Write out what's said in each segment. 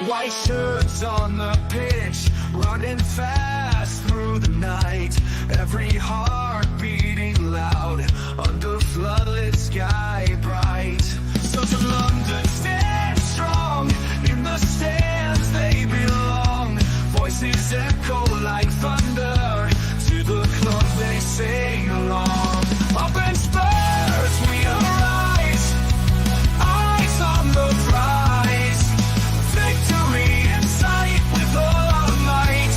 White shirts on the pitch, running fast through the night. Every heart beating loud under floodlit sky bright. So to London, stand strong. In the stands they belong. Voices echo like thunder. To the club they sing along. Up in Spurs we arise. Eyes on the prize. Victory in sight with all our might.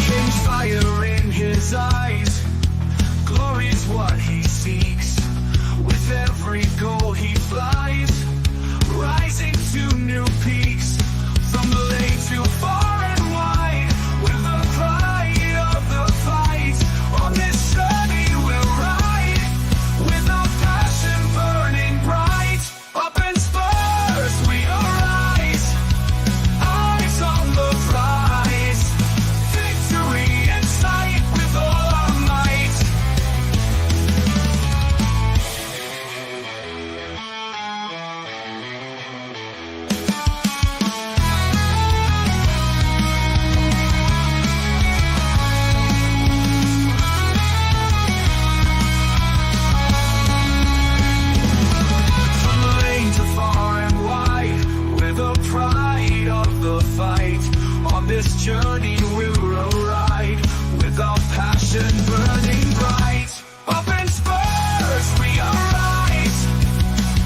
King's fire in his eyes. Glory's what he seeks. With every goal he flies, rising to new peaks. From the lane to far and wide, with the pride of the fight. On this journey we'll ride, with our passion burning bright. Up in Spurs we arise, eyes on the prize. Victory in sight with all our might. From the lane to far and wide, with the pride of the fight. On this journey we'll ride, with our passion burning bright. Up in Spurs we arise,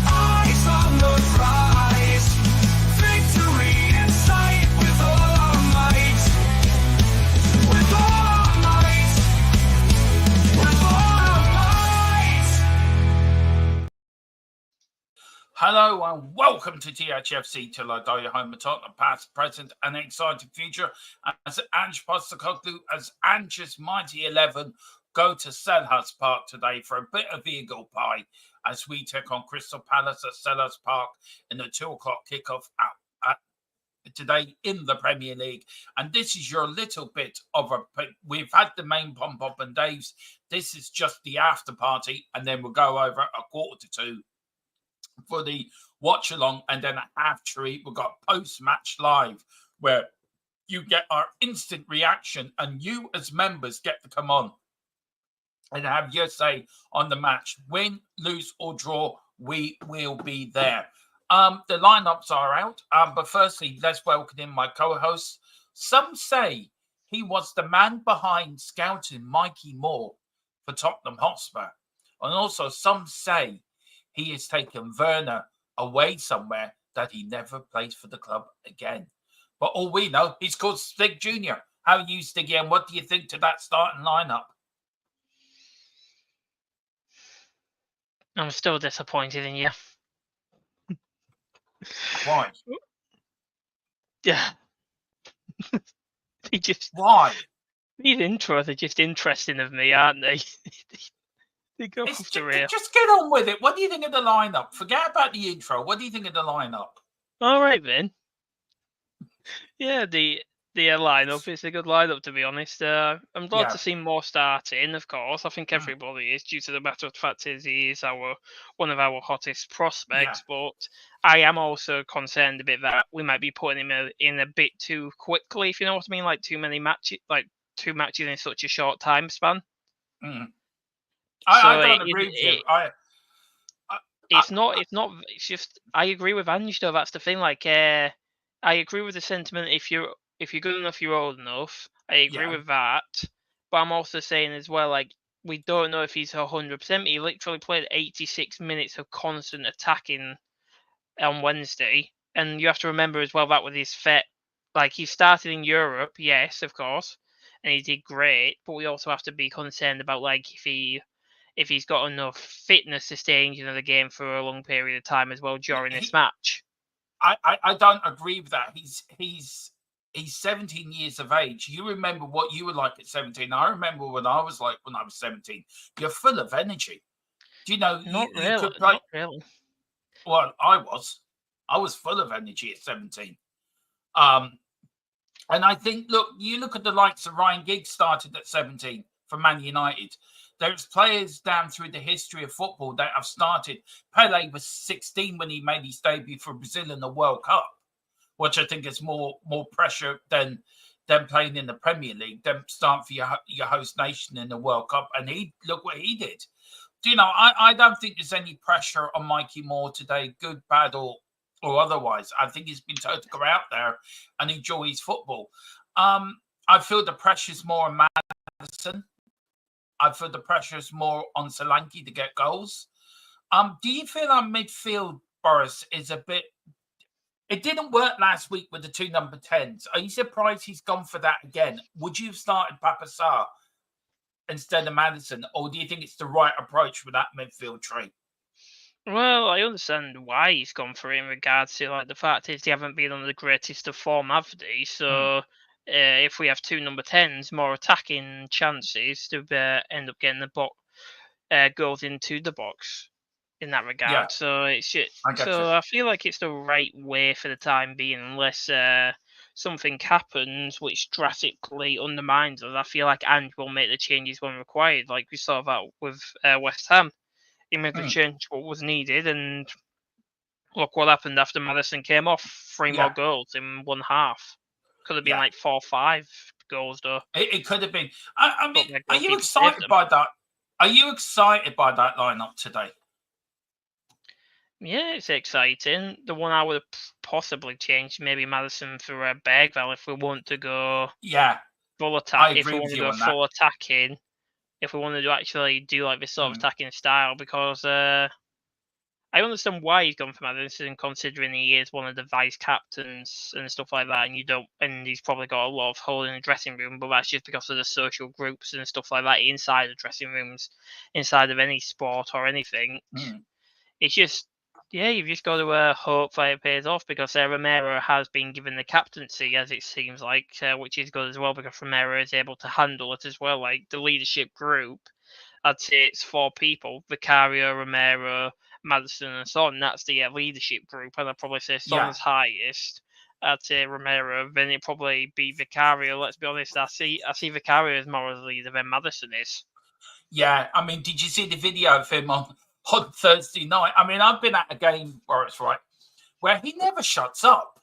eyes on the prize. Victory in sight with all our might. With all our might. With all our might. Hello and welcome to THFC Till I Die, your home of Tottenham, past, present and exciting future. As ANGE Postecoglou, as ANGE's mighty 11 go to Selhurst Park today for a bit of eagle pie as we take on Crystal Palace at Selhurst Park in the 2 o'clock kickoff today in the Premier League. And this is your little bit of we've had the main pop and Dave's. This is just the after party, and then we'll go over at 1:45 for the watch along, and then at half three we've got post-match live where you get our instant reaction and you as members get to come on and have your say on the match. Win, lose or draw, we will be there. The lineups are out, but firstly let's welcome in my co-host. Some say he was the man behind scouting Mikey Moore for Tottenham Hotspur, and also some say he has taken Werner away somewhere that he never plays for the club again. But all we know, he's called Stig Jr. How are you, Stiggy, and what do you think to that starting lineup? I'm still disappointed in you. Why? Yeah. Why? These intros are just interesting of me, aren't they? They go off the rail. Just get on with it. What do you think of the lineup? Forget about the intro. What do you think of the lineup? All right, then. Yeah, the lineup is a good lineup, to be honest. I'm glad to see more starting, of course. I think everybody is, due to the matter of the fact is he is one of our hottest prospects. Yeah. But I am also concerned a bit that we might be putting him in a bit too quickly, if you know what I mean, like too many matches, like 2 matches in such a short time span. I don't agree with you. It's just I agree with Ange though. That's the thing. Like, I agree with the sentiment. If you're good enough, you're old enough. I agree with that. But I'm also saying as well, like, we don't know if he's 100%. He literally played 86 minutes of constant attacking on Wednesday, and you have to remember as well that with his fit, like he started in Europe, yes, of course, and he did great. But we also have to be concerned about like if he's got enough fitness to stay in the game for a long period of time as well during this match. I don't agree with that. He's 17 years of age. You remember what you were like at 17. I remember what I was like when I was 17. You're full of energy. Do you know? Not really. You could play... Not really. Well, I was full of energy at 17. And I think, look, you look at the likes of Ryan Giggs started at 17 for Man United. There's players down through the history of football that have started. Pele was 16 when he made his debut for Brazil in the World Cup. which I think is more pressure than playing in the Premier League, than starting for your host nation in the World Cup. And look what he did. Do you know, I don't think there's any pressure on Mikey Moore today, good, bad, or otherwise. I think he's been told to go out there and enjoy his football. I feel the pressure's more on Maddison. I feel the pressure's more on Solanke to get goals. Do you feel our midfield, Boris, is a bit... It didn't work last week with the 2 number 10s. Are you surprised he's gone for that again? Would you have started Papa Sarr instead of Maddison, or do you think it's the right approach with that midfield trait? Well, I understand why he's gone for it in regards to, like, the fact is they haven't been on the greatest of form, have they? So if we have 2 number 10s, more attacking chances to end up getting the goals into the box in that regard. Yeah. So I feel like it's the right way for the time being, unless something happens which drastically undermines us. I feel like Ange will make the changes when required, like we saw that with West Ham. He made the change what was needed, and look what happened after Maddison came off. 3 more goals in one half. Could have been like 4 or 5 goals, though. It could have been. I mean, are you excited by that? Are you excited by that lineup today? Yeah, it's exciting. The one I would have possibly changed, maybe Maddison for Bergvall, if we want to go full attack. If we want to go full attacking. If we wanted to actually do like this sort of attacking style, because I understand why he's gone for Maddison, considering he is one of the vice captains and stuff like that, and he's probably got a lot of hold in the dressing room, but that's just because of the social groups and stuff like that inside the dressing rooms, inside of any sport or anything. It's just, you've just got to hope that it pays off, because Romero has been given the captaincy, as it seems like, which is good as well, because Romero is able to handle it as well. Like the leadership group, I'd say it's 4 people: Vicario, Romero, Maddison, and Son. That's the leadership group, and I'd probably say Son's highest. I'd say Romero, then it'd probably be Vicario. Let's be honest, I see Vicario as more of a leader than Maddison is. Yeah, I mean, did you see the video of him on Thursday night? I mean, I've been at a game where he never shuts up.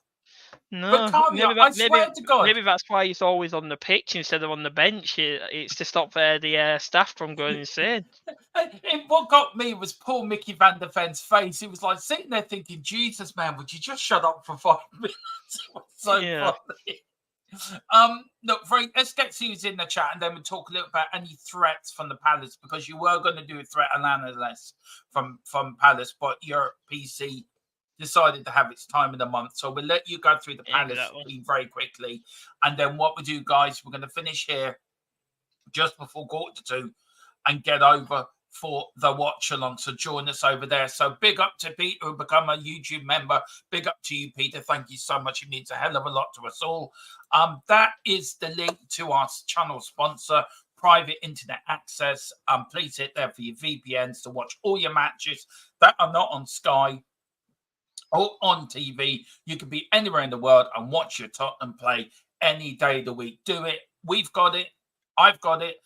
No, maybe that's why he's always on the pitch instead of on the bench. It's to stop the staff from going insane. What got me was poor Mickey van der Ven's face. He was like sitting there thinking, Jesus, man, would you just shut up for 5 minutes? It was so funny. Look, Frank, let's get to who's in the chat, and then we'll talk a little about any threats from the Palace, because you were going to do a threat analysis from Palace, but your PC decided to have its time of the month. So we'll let you go through the Palace team very quickly. And then what we do, guys, we're going to finish here just before 1:45 and get over for the watch along. So join us over there. So big up to Peter, who become a YouTube member. Big up to you, Peter. Thank you so much. It means a hell of a lot to us all. That is the link to our channel sponsor, private internet access. Please hit there for your VPNs to watch all your matches that are not on Sky or on TV. You can be anywhere in the world and watch your Tottenham play any day of the week. Do it. We've got it. I've got it.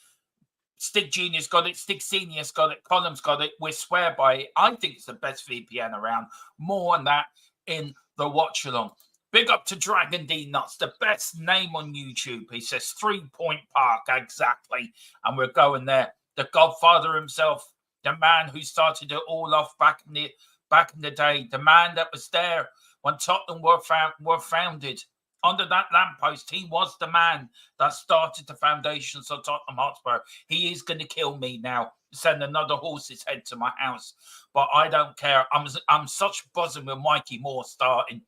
Stick Genius got it. Stick Senior's got it. Column's got it. We swear by it. I think it's the best VPN around. More on that in the watch along. Big up to Dragon D Nuts, the best name on YouTube. He says 3 Point Park, exactly. And we're going there. The Godfather himself, the man who started it all off back in the day, the man that was there when Tottenham were founded. Under that lamppost, he was the man that started the foundations of Tottenham Hotspur. He is going to kill me now, send another horse's head to my house. But I don't care. I'm such buzzing with Mikey Moore starting.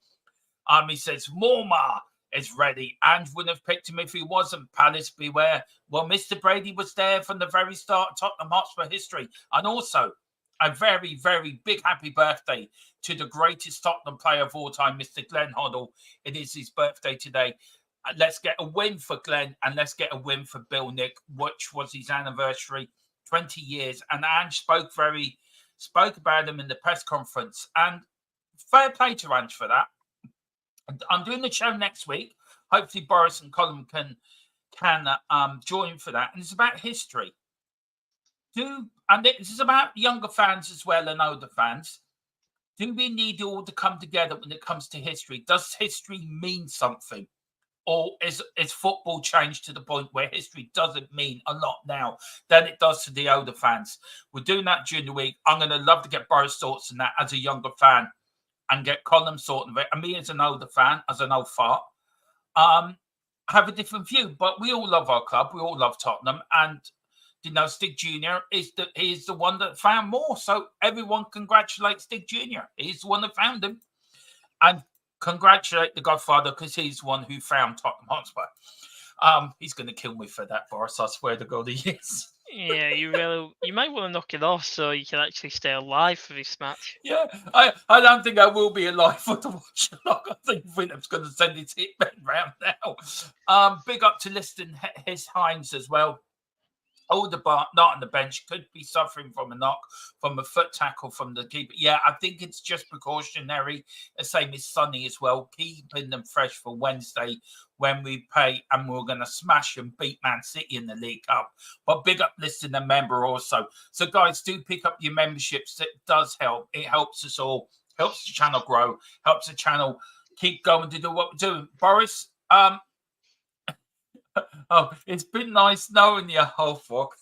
He says, Moorma is ready. And wouldn't have picked him if he wasn't. Palace beware. Well, Mr. Brady was there from the very start of Tottenham Hotspur history. And also, a very, very big happy birthday to the greatest Tottenham player of all time, Mr. Glenn Hoddle. It is his birthday today. Let's get a win for Glenn, and let's get a win for Bill Nick, which was his anniversary, 20 years. And Ange spoke about him in the press conference. And fair play to Ange for that. I'm doing the show next week. Hopefully Boris and Colin can join for that. And it's about history. And this is about younger fans as well and older fans. do we need all to come together when it comes to history? Does history mean something? Or is football changed to the point where history doesn't mean a lot now than it does to the older fans? We're doing that during the week. I'm going to love to get Boris' thoughts on that as a younger fan and get Colin sorting of it. And me as an older fan, as an old fart, have a different view. But we all love our club. We all love Tottenham. And, Stig Jr. is the one that found more. So everyone congratulate Stig Jr. He's the one that found him. And congratulate the Godfather because he's the one who found Tottenham Hotspur. He's going to kill me for that, Boris. I swear to God, he is. Yeah, you might want to knock it off so you can actually stay alive for this match. Yeah, I don't think I will be alive for the watch along. I think Philip's going to send his hitmen round now. Big up to Liston his Hines as well. Alderbart not on the bench, could be suffering from a knock, from a foot tackle from the keeper. Yeah, I think it's just precautionary. The same as Sonny as well, keeping them fresh for Wednesday when we play, and we're going to smash and beat Man City in the League Cup. But big up Liston a member also. So guys, do pick up your memberships. It does help. It helps us all, helps the channel grow, helps the channel keep going to do what we're doing. Boris, oh, it's been nice knowing you, whole fuck.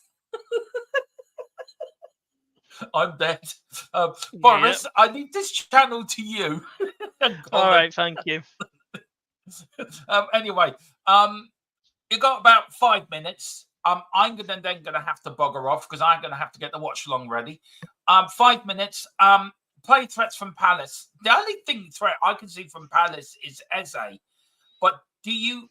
I'm dead. Boris, yeah. I need this channel to you. All right, thank you. Anyway, you got about 5 minutes. I'm then gonna have to bugger off because I'm gonna have to get the watch along ready. 5 minutes. Play threats from Palace. The only threat I can see from Palace is Eze. But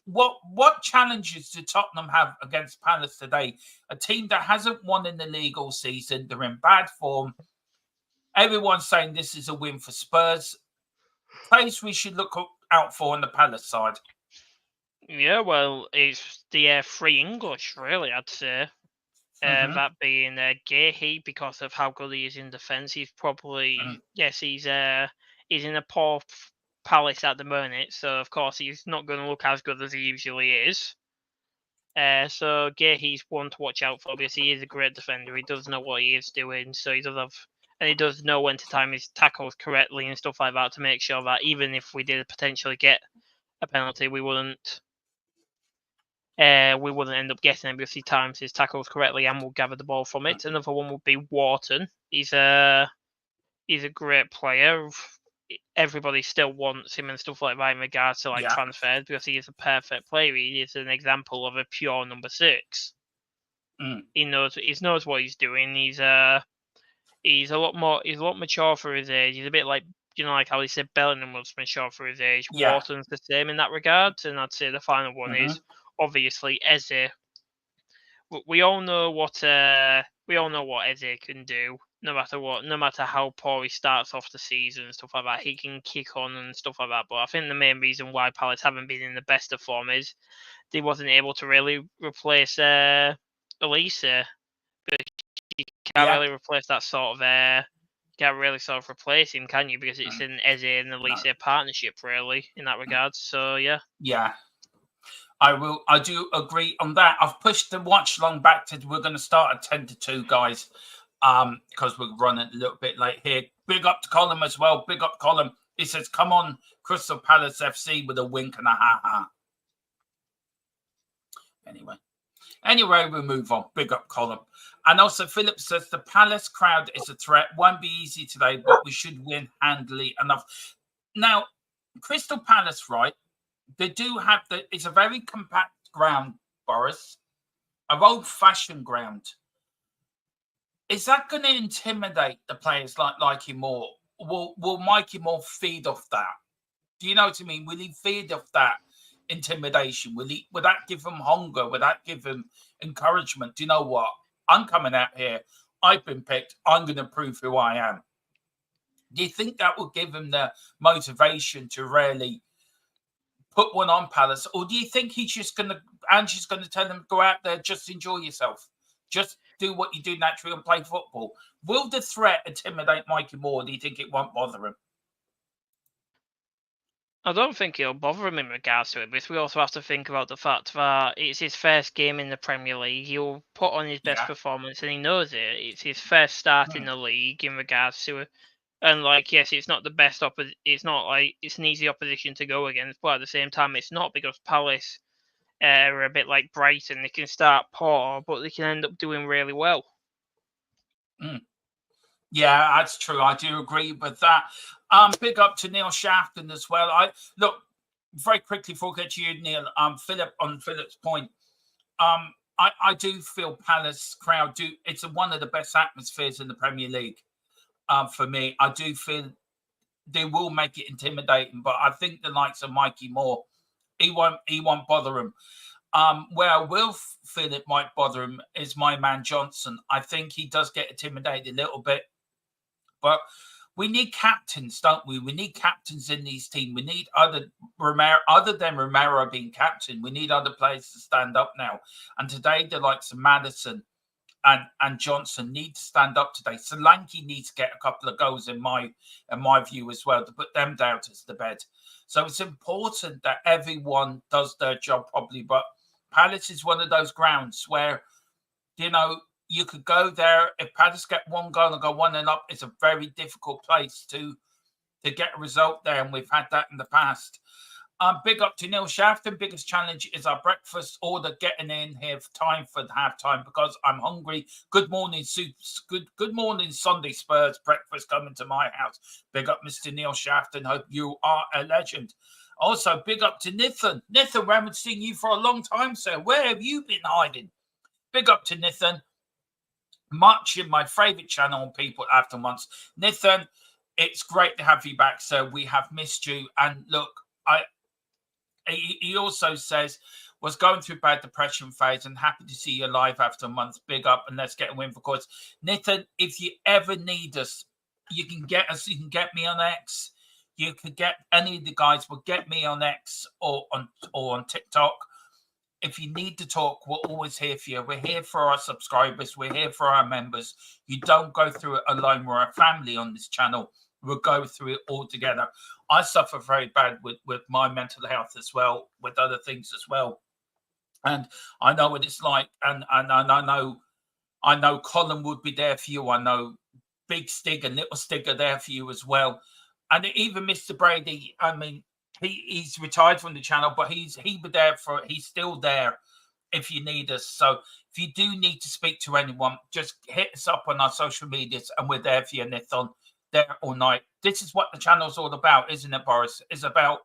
what challenges do Tottenham have against Palace today? A team that hasn't won in the league all season. They're in bad form. Everyone's saying this is a win for Spurs. Place we should look out for on the Palace side. Yeah, well, it's the three English, really, I'd say. That being Gahey, because of how good he is in defence. He's probably, yes, he's in a poor Palace at the moment, so of course he's not going to look as good as he usually is. So Gahey's one to watch out for because he is a great defender. He does know what he is doing, so he does know when to time his tackles correctly and stuff like that to make sure that even if we did potentially get a penalty, we wouldn't end up getting it because he times his tackles correctly and will gather the ball from it. Another one would be Wharton. He's a great player. Everybody still wants him and stuff like that in regards to transfers because he is a perfect player. He is an example of a pure number 6. He knows what he's doing. He's a lot mature for his age. He's a bit like like how he said Bellingham was mature for his age. Yeah. Wharton's the same in that regard. And I'd say the final one is obviously Eze. We all know what Eze can do. No matter how poor he starts off the season and stuff like that, he can kick on and stuff like that. But I think the main reason why Palace haven't been in the best of form is they wasn't able to really replace Elisa. But you can't really replace that sort of. Can't really sort of replace him, can you? Because it's an Eze and Elisa partnership, really, in that regard. So yeah. Yeah. I do agree on that. I've pushed the watch long back to we're going to start at 10 to 2, guys. Because we're running a little bit late here. Big up to Colin as well. Big up Colin. He says, come on, Crystal Palace FC with a wink and a ha-ha. Anyway, we move on. Big up Colin. And also Philip says, the Palace crowd is a threat. Won't be easy today, but we should win handily enough. Now, Crystal Palace, right, they do have it's a very compact ground, Boris. An old-fashioned ground. Is that going to intimidate the players like him more? Will Mikey Moore feed off that? Do you know what I mean? Will he feed off that intimidation? Will that give him hunger? Will that give him encouragement? Do you know what? I'm coming out here. I've been picked. I'm going to prove who I am. Do you think that will give him the motivation to really put one on Palace? Or do you think Ange's going to tell him, go out there, just enjoy yourself? Just do what you do naturally and play football. Will the threat intimidate Mikey Moore? Do you think it won't bother him? I don't think it'll bother him in regards to it, because we also have to think about the fact that it's his first game in the Premier League. He'll put on his best performance, and he knows it. It's his first start in the league in regards to And like, yes, it's not the best it's not like it's an easy opposition to go against, but at the same time, it's not, because Palace are a bit like Brighton. They can start poor, but they can end up doing really well. Yeah, that's true. I do agree with that. Big up to Neil Shafton as well. I look very quickly before we get to you, Neil. Philip, on Philip's point. I do feel Palace crowd do. It's one of the best atmospheres in the Premier League. For me, I do feel they will make it intimidating, but I think the likes of Mikey Moore, he won't bother him. Where I will feel it might bother him is my man Johnson. I think he does get intimidated a little bit, but we need captains, don't we? We need captains in these teams. We need other than Romero being captain. We need other players to stand up now. And today, the likes of Maddison and Johnson need to stand up today. Solanke needs to get a couple of goals in my view as well, to put them down to the bed. So it's important that everyone does their job properly. But Palace is one of those grounds where, you know, you could go there. If Palace get one goal and go 1-0 up, it's a very difficult place to get a result there, and we've had that in the past. Big up to Neil Shafton. Biggest challenge is our breakfast order getting in here for time for the halftime because I'm hungry. Good morning, Soups. Good morning, Sunday Spurs breakfast coming to my house. Big up, Mr. Neil Shafton. Hope you are a legend. Also, big up to Nathan. Nathan, we haven't seen you for a long time, sir. Where have you been hiding? Big up to Nathan. Much in my favourite channel on People After Months. Nathan, it's great to have you back, sir. We have missed you. And look, he also says, was going through bad depression phase and happy to see you live after a month. Big up and let's get a win for course. Nathan, if you ever need us, you can get us. You can get me on X. You could get any of the guys. Will get me on X or on TikTok. If you need to talk, we're always here for you. We're here for our subscribers. We're here for our members. You don't go through it alone. We're a family on this channel. We'll go through it all together. I suffer very bad with my mental health as well, with other things as well. And I know what it's like. And I know Colin would be there for you. I know Big Stig and Little Stig are there for you as well. And even Mr. Brady, I mean, he's retired from the channel, but he's still there if you need us. So if you do need to speak to anyone, just hit us up on our social medias and we're there for you, Nathan, there all night. This is what the channel's all about, isn't it, Boris? It's about,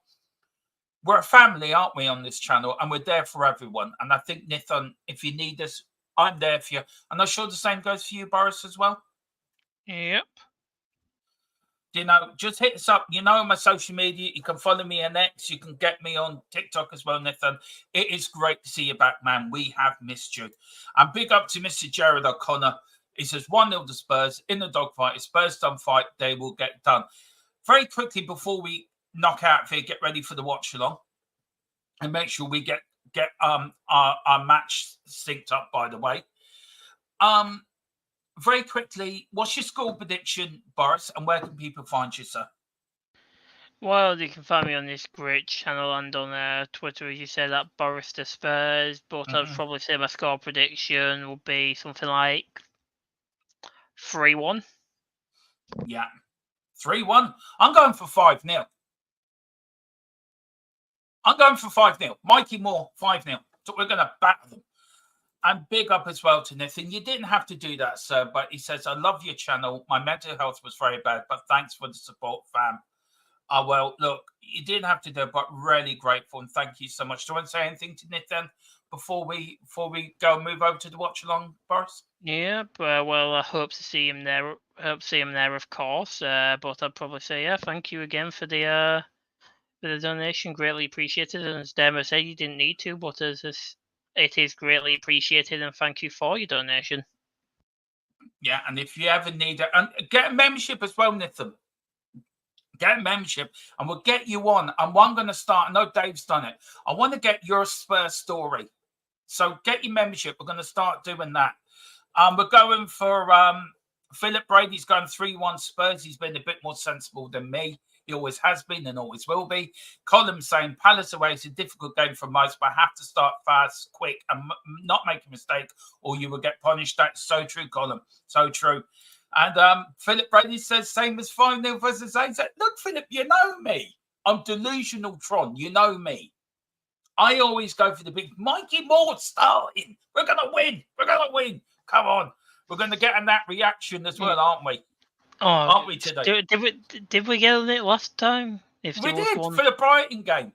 we're a family, aren't we, on this channel? And we're there for everyone. And I think, Nathan, if you need us, I'm there for you. And I'm sure the same goes for you, Boris, as well. Yep. You know, just hit us up. You know, my social media. You can follow me on X. You can get me on TikTok as well, Nathan. It is great to see you back, man. We have missed you. And big up to Mr. Jared O'Connor. He says 1-0 to Spurs in the dogfight. If Spurs don't fight, they will get done. Very quickly before we knock out here, get ready for the watch along, and make sure we get our match synced up. By the way, very quickly, what's your score prediction, Boris, and where can people find you, sir? Well, you can find me on this great channel and on Twitter, as you said, at Boris the Spurs. But I'd probably say my score prediction will be something like 3-1. Yeah, 3-1. I'm going for 5-0. I'm going for 5-0. Mikey Moore, 5-0. So we're going to battle them. And big up as well to Nathan. You didn't have to do that, sir, but he says, I love your channel. My mental health was very bad, but thanks for the support, fam. Well, look, you didn't have to do it, but really grateful, and thank you so much. Do you want to say anything to Nathan before we go and move over to the watch along, Boris? Yeah, well, I hope to see him there. I hope to see him there, of course. But I'd probably say, yeah, thank you again for the donation. Greatly appreciated. And as Demo said, you didn't need to, but it is greatly appreciated, and thank you for your donation. Yeah, and if you ever need it, and get a membership as well, Nathan. Get a membership, and we'll get you on. And I'm going to start. I know Dave's done it. I want to get your Spurs story. So get your membership. We're going to start doing that. We're going for Philip Brady's going 3-1 Spurs. He's been a bit more sensible than me. He always has been and always will be. Colin saying Palace away is a difficult game for most, but have to start fast, quick, and not make a mistake, or you will get punished. That's so true, Colin. So true. And Philip Brady says, same as 5-0 versus AZ. Look, Philip, you know me. I'm delusional Tron. You know me. I always go for the big Mikey Moore starting. We're going to win. We're going to win. Come on. We're going to get in that reaction as well, aren't we? Oh, aren't we today? Did we get on it last time? We did for the Brighton game.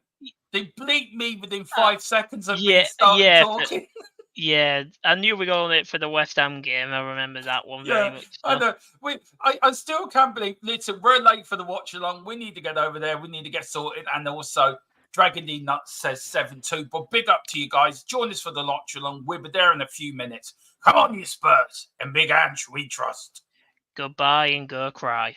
They bleeped me within 5 seconds of me starting talking. Yeah, I knew we got on it for the West Ham game. I remember that one very much. So. I know. I still can't believe. Listen, we're late for the watch along. We need to get over there. We need to get sorted. And also, Dragon D Nuts says 7-2. But big up to you guys. Join us for the watch along. We'll be there in a few minutes. Come on, you Spurs. And Big Ange, we trust. Goodbye and go cry.